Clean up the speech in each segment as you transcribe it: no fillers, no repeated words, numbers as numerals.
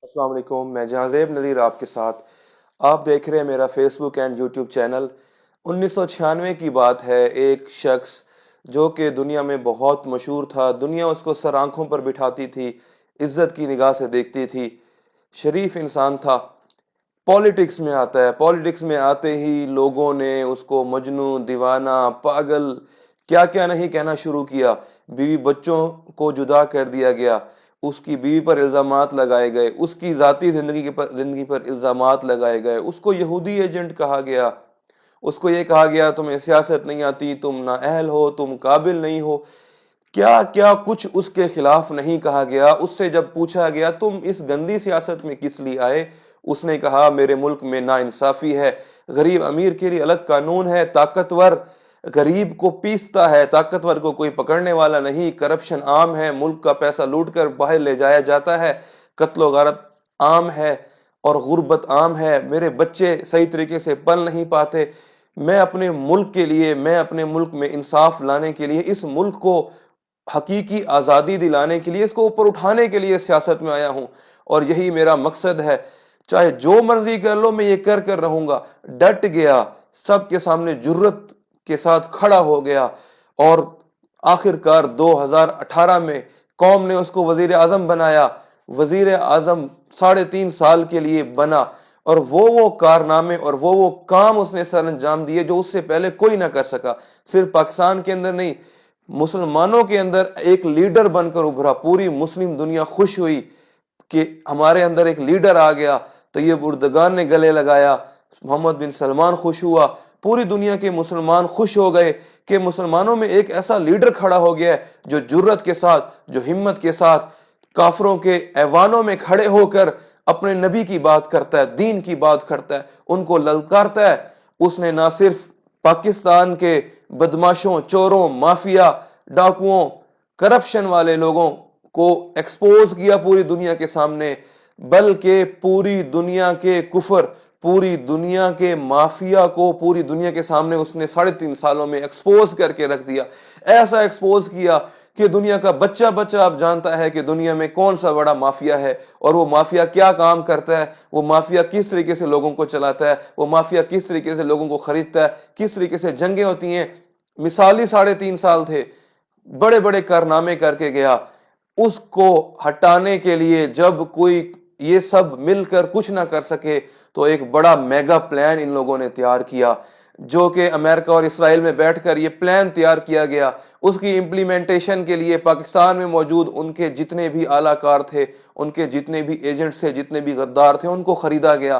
السلام علیکم، میں جہازیب نذیر آپ کے ساتھ۔ آپ دیکھ رہے ہیں میرا Facebook and YouTube channel. 1996 کی بات ہے، ایک شخص جو کہ دنیا میں بہت مشہور تھا، دنیا اس کو سر آنکھوں پر بٹھاتی تھی، عزت کی نگاہ سے دیکھتی تھی، شریف انسان تھا، پالیٹکس میں آتا ہے۔ پالیٹکس میں آتے ہی لوگوں نے اس کو مجنوں، دیوانہ، پاگل، کیا کیا نہیں کہنا شروع کیا۔ بیوی بچوں کو جدا کر دیا گیا، اس کی بیوی پر الزامات لگائے گئے، اس کی ذاتی زندگی پر الزامات لگائے گئے، اس کو یہودی ایجنٹ کہا گیا، اس کو یہ کہا گیا تمہیں سیاست نہیں آتی، تم نااہل ہو، تم قابل نہیں ہو، کیا کیا کچھ اس کے خلاف نہیں کہا گیا۔ اس سے جب پوچھا گیا تم اس گندی سیاست میں کس لیے آئے، اس نے کہا میرے ملک میں ناانصافی ہے، غریب امیر کے لیے الگ قانون ہے، طاقتور غریب کو پیستا ہے، طاقتور کو کوئی پکڑنے والا نہیں، کرپشن عام ہے، ملک کا پیسہ لوٹ کر باہر لے جایا جاتا ہے، قتل و غارت عام ہے اور غربت عام ہے، میرے بچے صحیح طریقے سے پل نہیں پاتے۔ میں اپنے ملک کے لیے، میں اپنے ملک میں انصاف لانے کے لیے، اس ملک کو حقیقی آزادی دلانے کے لیے، اس کو اوپر اٹھانے کے لیے سیاست میں آیا ہوں، اور یہی میرا مقصد ہے۔ چاہے جو مرضی کر لو، میں یہ کر رہوں گا۔ ڈٹ گیا، سب کے سامنے جرت کے ساتھ کھڑا ہو گیا، اور آخر کار 2018 میں قوم نے اس کو وزیر اعظم بنایا۔ وزیر اعظم 3.5 سال کے لیے بنا، اور وہ کارنامے اور وہ کام اس نے سر انجام دیے جو اس سے پہلے کوئی نہ کر سکا۔ صرف پاکستان کے اندر نہیں، مسلمانوں کے اندر ایک لیڈر بن کر ابھرا۔ پوری مسلم دنیا خوش ہوئی کہ ہمارے اندر ایک لیڈر آ گیا۔ طیب اردگان نے گلے لگایا، محمد بن سلمان خوش ہوا، پوری دنیا کے مسلمان خوش ہو گئے کہ مسلمانوں میں ایک ایسا لیڈر کھڑا ہو گیا ہے جو جرت کے ساتھ، جو ہمت کے ساتھ کافروں کے ایوانوں میں کھڑے ہو کر اپنے نبی کی بات کرتا ہے، دین کی بات کرتا ہے، ان کو للکارتا ہے۔ اس نے نہ صرف پاکستان کے بدماشوں، چوروں، مافیا، ڈاکوؤں، کرپشن والے لوگوں کو ایکسپوز کیا پوری دنیا کے سامنے، بلکہ پوری دنیا کے کفر، پوری دنیا کے مافیا کو پوری دنیا کے سامنے اس نے 3.5 سالوں میں ایکسپوز کر کے رکھ دیا۔ ایسا ایکسپوز کیا کہ دنیا کا بچہ بچہ اب جانتا ہے کہ دنیا میں کون سا بڑا مافیا ہے، اور وہ مافیا کیا کام کرتا ہے، وہ مافیا کس طریقے سے لوگوں کو چلاتا ہے، وہ مافیا کس طریقے سے لوگوں کو خریدتا ہے، کس طریقے سے جنگیں ہوتی ہیں۔ مثالی 3.5 سال تھے، بڑے بڑے کارنامے کر کے گیا۔ اس کو ہٹانے کے لیے جب کوئی یہ سب مل کر کچھ نہ کر سکے، تو ایک بڑا میگا پلان ان لوگوں نے تیار کیا، جو کہ امریکہ اور اسرائیل میں بیٹھ کر یہ پلان تیار کیا گیا۔ اس کی امپلیمنٹیشن کے لیے پاکستان میں موجود ان کے جتنے بھی اعلی کار تھے، ان کے جتنے بھی ایجنٹس تھے، جتنے بھی غدار تھے، ان کو خریدا گیا،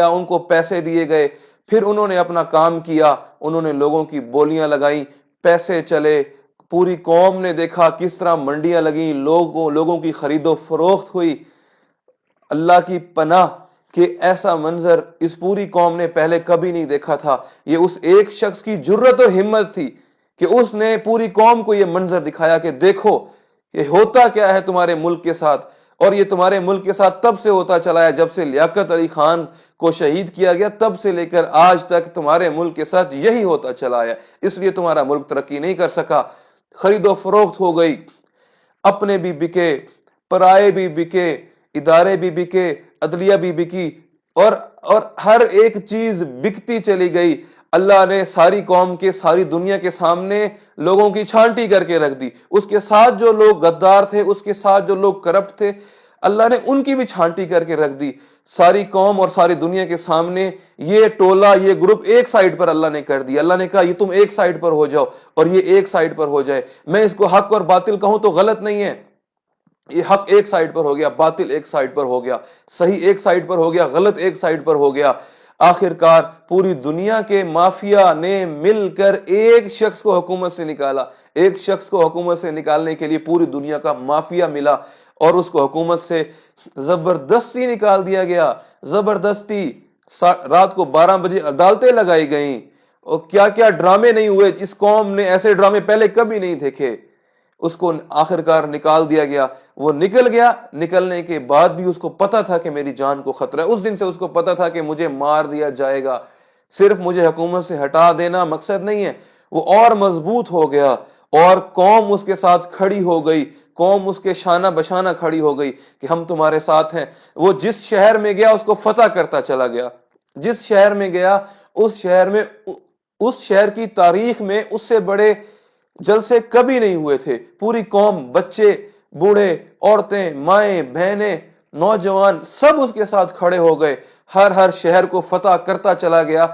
ان کو پیسے دیے گئے۔ پھر انہوں نے اپنا کام کیا، انہوں نے لوگوں کی بولیاں لگائیں، پیسے چلے، پوری قوم نے دیکھا کس طرح منڈیاں لگیں، لوگوں کی خرید و فروخت ہوئی۔ اللہ کی پناہ کہ ایسا منظر اس پوری قوم نے پہلے کبھی نہیں دیکھا تھا۔ یہ اس ایک شخص کی جرت اور ہمت تھی کہ اس نے پوری قوم کو یہ منظر دکھایا کہ دیکھو یہ ہوتا کیا ہے تمہارے ملک کے ساتھ، اور یہ تمہارے ملک کے ساتھ تب سے ہوتا چلا ہے جب سے لیاقت علی خان کو شہید کیا گیا، تب سے لے کر آج تک تمہارے ملک کے ساتھ یہی ہوتا چلا ہے، اس لیے تمہارا ملک ترقی نہیں کر سکا۔ خرید و فروخت ہو گئی، اپنے بھی بکے، پرائے بھی بکے، ادارے بھی بکے، عدلیہ بھی بکی، اور ہر ایک چیز بکتی چلی گئی۔ اللہ نے ساری قوم کے، ساری دنیا کے سامنے لوگوں کی چھانٹی کر کے رکھ دی۔ اس کے ساتھ جو لوگ غدار تھے، اس کے ساتھ جو لوگ کرپٹ تھے، اللہ نے ان کی بھی چھانٹی کر کے رکھ دی۔ ساری قوم اور ساری دنیا کے سامنے یہ ٹولہ، یہ گروپ ایک سائیڈ پر اللہ نے کر دیا۔ اللہ نے کہا یہ تم ایک سائیڈ پر ہو جاؤ، اور یہ ایک سائیڈ پر ہو جائے۔ میں اس کو حق اور باطل کہوں تو غلط نہیں ہے، یہ حق ایک سائیڈ پر ہو گیا، باطل ایک سائیڈ پر ہو گیا، صحیح ایک سائیڈ پر ہو گیا، غلط ایک سائیڈ پر ہو گیا۔ آخر کار پوری دنیا کے مافیا نے مل کر ایک شخص کو حکومت سے نکالا۔ ایک شخص کو حکومت سے نکالنے کے لیے پوری دنیا کا مافیا ملا، اور اس کو حکومت سے زبردستی نکال دیا گیا، زبردستی۔ رات کو 12 بجے عدالتیں لگائی گئیں، اور کیا کیا ڈرامے نہیں ہوئے، اس قوم نے ایسے ڈرامے پہلے کبھی نہیں دیکھے۔ اس کو آخر کار نکال دیا گیا۔ وہ نکل گیا، نکلنے کے بعد بھی اس کو پتا تھا کہ میری جان کو خطرہ ہے۔ اس دن سے اس کو پتا تھا کہ مجھے مار دیا جائے گا، صرف مجھے حکومت سے ہٹا دینا مقصد نہیں ہے۔ وہ اور مضبوط ہو گیا، اور قوم اس کے ساتھ کھڑی ہو گئی۔ قوم اس کے شانہ بشانہ کھڑی ہو گئی کہ ہم تمہارے ساتھ ہیں. وہ جس شہر میں گیا اس کو فتح کرتا چلا گیا. جس شہر میں گیا اس شہر کی تاریخ میں اس سے بڑے جلسے کبھی نہیں ہوئے تھے. پوری قوم، بچے، بوڑھے، عورتیں، مائیں، بہنیں، نوجوان سب اس کے ساتھ کھڑے ہو گئے. ہر شہر کو فتح کرتا چلا گیا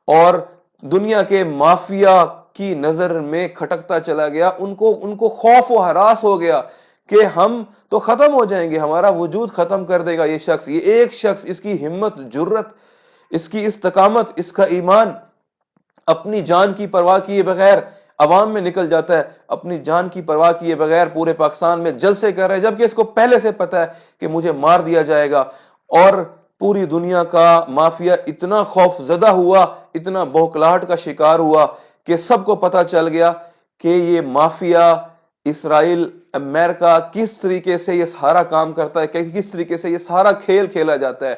اور دنیا کے مافیا کی نظر میں کھٹکتا چلا گیا. ان کو خوف و ہراس ہو گیا کہ ہم تو ختم ہو جائیں گے، ہمارا وجود ختم کر دے گا یہ شخص. یہ ایک شخص، اس کی ہمت، جرت، اس کی استقامت، اس کا ایمان اپنی جان کی پرواہ کیے بغیر عوام میں نکل جاتا ہے، اپنی جان کی پرواہ کیے بغیر پورے پاکستان میں جلسے کر رہے ہیں، جبکہ اس کو پہلے سے پتا ہے کہ مجھے مار دیا جائے گا. اور پوری دنیا کا مافیا اتنا خوف زدہ ہوا، اتنا بوکھلاہٹ کا شکار ہوا کہ سب کو پتا چل گیا کہ یہ مافیا اسرائیل، امریکہ کس طریقے سے یہ سارا کام کرتا ہے، کہ کس طریقے سے یہ سارا کھیل کھیلا جاتا ہے.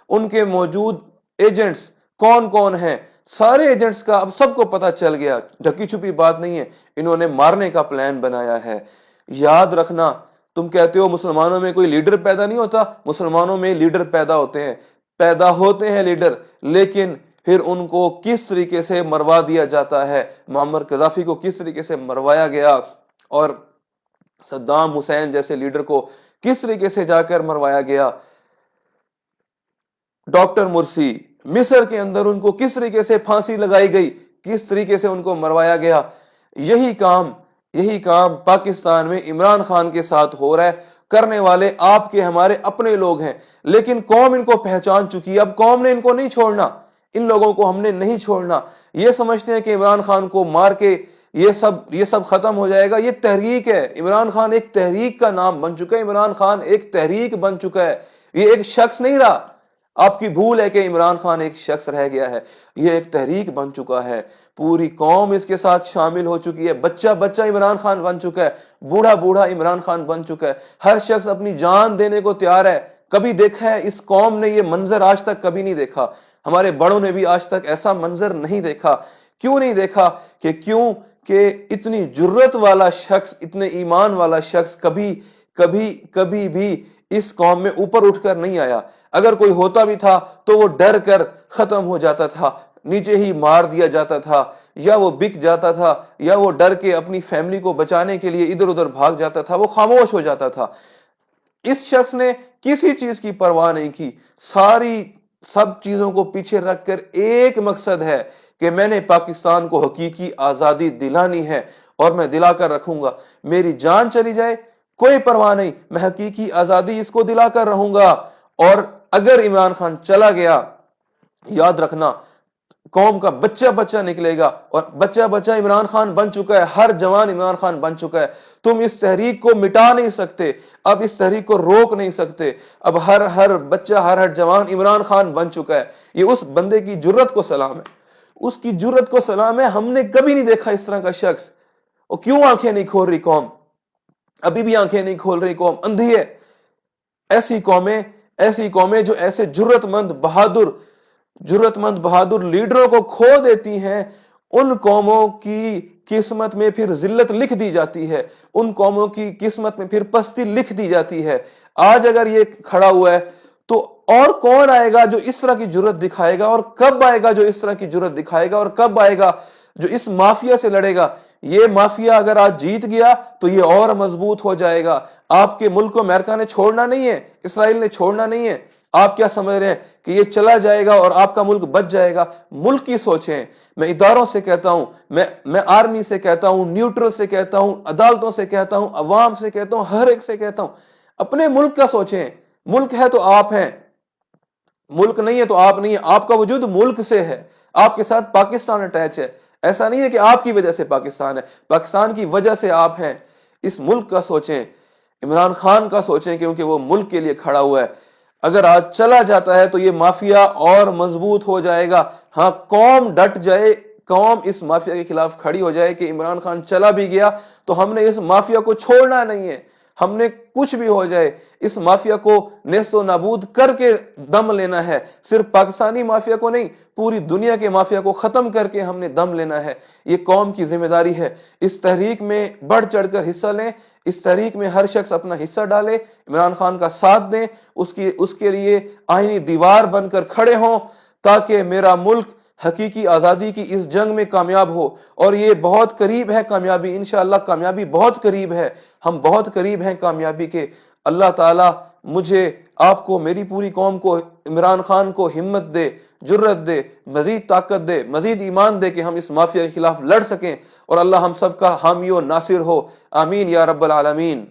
ان کے موجود ایجنٹس کون کون ہیں، سارے ایجنٹس کا اب سب کو پتا چل گیا. ڈھکی چھپی بات نہیں ہے، انہوں نے مارنے کا پلان بنایا ہے. یاد رکھنا، تم کہتے ہو مسلمانوں میں کوئی لیڈر پیدا نہیں ہوتا. مسلمانوں میں لیڈر پیدا ہوتے ہیں لیڈر، لیکن پھر ان کو کس طریقے سے مروا دیا جاتا ہے. معمر قذافی کو کس طریقے سے مروایا گیا اور صدام حسین جیسے لیڈر کو کس طریقے سے جا کر مروایا گیا. ڈاکٹر مرسی مصر کے اندر ان کو کس طریقے سے پھانسی لگائی گئی، کس طریقے سے ان کو مروایا گیا. یہی کام پاکستان میں عمران خان کے ساتھ ہو رہا ہے. کرنے والے آپ کے ہمارے اپنے لوگ ہیں، لیکن قوم ان کو پہچان چکی ہے. اب قوم نے ان کو نہیں چھوڑنا، ان لوگوں کو ہم نے نہیں چھوڑنا. یہ سمجھتے ہیں کہ عمران خان کو مار کے یہ سب ختم ہو جائے گا. یہ تحریک ہے، عمران خان ایک تحریک کا نام بن چکا ہے. عمران خان ایک تحریک بن چکا ہے، یہ ایک شخص نہیں رہا. آپ کی بھول ہے کہ عمران خان ایک شخص رہ گیا ہے، یہ ایک تحریک بن چکا ہے. پوری قوم اس کے ساتھ شامل ہو چکی ہے. بچہ عمران خان بن چکا ہے، بوڑھا عمران خان بن چکا ہے. ہر شخص اپنی جان دینے کو تیار ہے. کبھی دیکھا ہے اس قوم نے یہ منظر؟ آج تک کبھی نہیں دیکھا. ہمارے بڑوں نے بھی آج تک ایسا منظر نہیں دیکھا. کیوں نہیں دیکھا؟ کہ اتنی جرت والا شخص، اتنے ایمان والا شخص کبھی بھی اس قوم میں اوپر اٹھ کر نہیں آیا. اگر کوئی ہوتا بھی تھا تو وہ ڈر کر ختم ہو جاتا تھا، نیچے ہی مار دیا جاتا تھا، یا وہ بک جاتا تھا، یا وہ ڈر کے اپنی فیملی کو بچانے کے لیے ادھر ادھر بھاگ جاتا تھا، وہ خاموش ہو جاتا تھا. اس شخص نے کسی چیز کی پرواہ نہیں کی. سب چیزوں کو پیچھے رکھ کر ایک مقصد ہے کہ میں نے پاکستان کو حقیقی آزادی دلانی ہے اور میں دلا کر رکھوں گا. میری جان چلی جائے کوئی پرواہ نہیں، میں حقیقی آزادی اس کو دلا کر رہوں گا. اور اگر عمران خان چلا گیا، یاد رکھنا قوم کا بچہ نکلے گا، اور بچہ عمران خان بن چکا ہے. ہر جوان عمران خان بن چکا ہے. تم اس تحریک کو مٹا نہیں سکتے، اب اس تحریک کو روک نہیں سکتے. اب ہر بچہ، ہر جوان عمران خان بن چکا ہے. یہ اس بندے کی جرت کو سلام ہے، اس کی جرت کو سلام ہے. ہم نے کبھی نہیں دیکھا اس طرح کا شخص. اور کیوں آنکھیں نہیں کھول رہی قوم؟ ابھی بھی آنکھیں نہیں کھول رہی قوم، اندھی ہے. ایسی قومیں جو ایسے جرت مند بہادر لیڈروں کو کھو دیتی ہیں، ان قوموں کی قسمت میں پھر ذلت لکھ دی جاتی ہے، ان قوموں کی قسمت میں پھر پستی لکھ دی جاتی ہے. آج اگر یہ کھڑا ہوا ہے تو اور کون آئے گا جو اس طرح کی جرت دکھائے گا؟ اور کب آئے گا جو اس طرح کی جرت دکھائے گا؟ اور کب آئے گا جو اس مافیا سے لڑے گا؟ یہ مافیا اگر آج جیت گیا تو یہ اور مضبوط ہو جائے گا. آپ کے ملک کو امریکہ نے چھوڑنا نہیں ہے، اسرائیل نے چھوڑنا نہیں ہے. آپ کیا سمجھ رہے ہیں کہ یہ چلا جائے گا اور آپ کا ملک بچ جائے گا؟ ملک کی سوچیں. میں اداروں سے کہتا ہوں، میں آرمی سے کہتا ہوں، نیوٹرل سے کہتا ہوں، عدالتوں سے کہتا ہوں، عوام سے کہتا ہوں، ہر ایک سے کہتا ہوں، اپنے ملک کا سوچیں. ملک ہے تو آپ ہیں، ملک نہیں ہے تو آپ نہیں ہیں. آپ کا وجود ملک سے ہے، آپ کے ساتھ پاکستان اٹیچ ہے. ایسا نہیں ہے کہ آپ کی وجہ سے پاکستان ہے، پاکستان کی وجہ سے آپ ہیں. اس ملک کا سوچیں، عمران خان کا سوچیں، کیونکہ وہ ملک کے لیے کھڑا ہوا ہے. اگر آج چلا جاتا ہے تو یہ مافیا اور مضبوط ہو جائے گا. ہاں، قوم ڈٹ جائے، قوم اس مافیا کے خلاف کھڑی ہو جائے کہ عمران خان چلا بھی گیا تو ہم نے اس مافیا کو چھوڑنا نہیں ہے. ہم نے کچھ بھی ہو جائے اس مافیا کو نیست و نابود کر کے دم لینا ہے. صرف پاکستانی مافیا کو نہیں، پوری دنیا کے مافیا کو ختم کر کے ہم نے دم لینا ہے. یہ قوم کی ذمہ داری ہے. اس تحریک میں بڑھ چڑھ کر حصہ لیں. اس تحریک میں ہر شخص اپنا حصہ ڈالے، عمران خان کا ساتھ دیں، اس کے لیے آئینی دیوار بن کر کھڑے ہوں، تاکہ میرا ملک حقیقی آزادی کی اس جنگ میں کامیاب ہو. اور یہ بہت قریب ہے کامیابی، انشاءاللہ کامیابی بہت قریب ہے. ہم بہت قریب ہیں کامیابی کے. اللہ تعالی مجھے، آپ کو، میری پوری قوم کو، عمران خان کو ہمت دے، جرت دے، مزید طاقت دے، مزید ایمان دے کہ ہم اس مافیا کے خلاف لڑ سکیں، اور اللہ ہم سب کا حامی و ناصر ہو. آمین یا رب العالمین.